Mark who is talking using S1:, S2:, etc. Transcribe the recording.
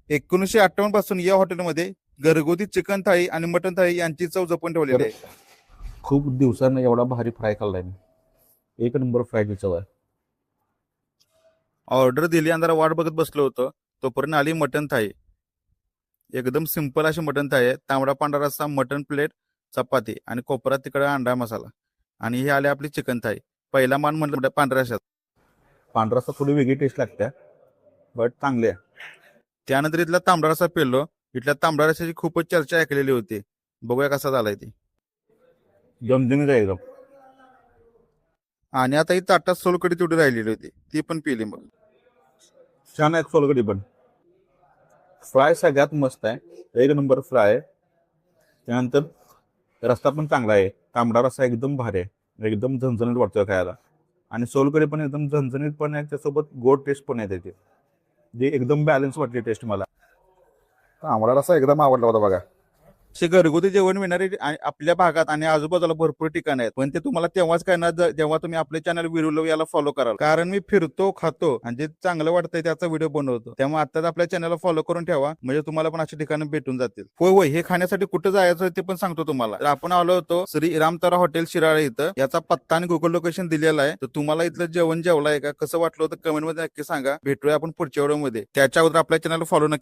S1: 1958 पासून या हॉटेलमध्ये घरगुती चिकन थाळी आणि मटन थाळी यांची चव जपून ठेवलेली आहे.
S2: खूप दिवसानं एवढा भारी फ्राय खाल्लाय मी. एक नंबर फ्रायची चव आहे.
S1: ऑर्डर दिली आणि जरा वाट बघत बसलो होतो, तोपर्यंत आली मटन थाळी. एकदम सिंपल अशी मटन थाळी आहे. तांबडा पांढरा रस्सा, मटन प्लेट, चपाती आणि कोपरा तिकडे अंडा मसाला. आणि हे आले आपली चिकन थाळी. पहिला मान म्हटलं पांढऱ्या रस्स्यात.
S2: पांढरा रस्सा थोडी वेगळी टेस्ट लागते, बट चांगली आहे.
S1: त्यानंतर इथला तांबडा रस्सा पेलो. इथल्या तांबडा रस्स्याची खूपच चर्चा ऐकलेली होती. बघूया कसा झालाय ती.
S2: जमजमीत आहे एकदम.
S1: आणि आता ही ताटात सोलकढी तेवढी राहिलेली होती, ती पण पिली मग.
S2: छान आहे सोलकढी पण. फ्राय सगळ्यात मस्त आहे. एक नंबर फ्राय आहे. त्यानंतर रस्सा पण चांगला आहे. तांबडा रस्सा एकदम भारी आहे. एकदम झणझणीत वाटतोय खायला. आणि सोलकढी पण एकदम झणझणीत पण आहे. त्यासोबत गोड टेस्ट पण आहे त्याची, जे एकदम बॅलन्स वाटली टेस्ट मला.
S1: तांबडा रस्सा एकदम आवडला होता बघा. असे घरगुती जेवण मिळणारे आपल्या भागात आणि आजूबाजूला भरपूर ठिकाण आहेत, पण ते तुम्हाला तेव्हाच कळणार जेव्हा तुम्ही आपले चॅनल विरुलव याला फॉलो कराल. कारण मी फिरतो, खातो आणि जे चांगलं वाटतंय त्याचा व्हिडिओ बनवतो. त्यामुळे आताच आपल्या चॅनलला फॉलो करून ठेवा, म्हणजे तुम्हाला पण अशी ठिकाणं भेटून जातील. होय होय, हे खाण्यासाठी कुठं जायचं ते पण सांगतो तुम्हाला. तर आपण आलो होतो श्री रामतारा हॉटेल शिराळे इथं. याचा पत्ता आणि गुगल लोकेशन दिलेला आहे. तर तुम्हाला इथलं जेवण जेवलाय का, कसं वाटलं होतं कमेंट मध्ये नक्की सांगा. भेटूया आपण पुढच्या व्हिडिओ मध्ये. त्याच्या अगोदर आपल्या चॅनल फॉलो नक्की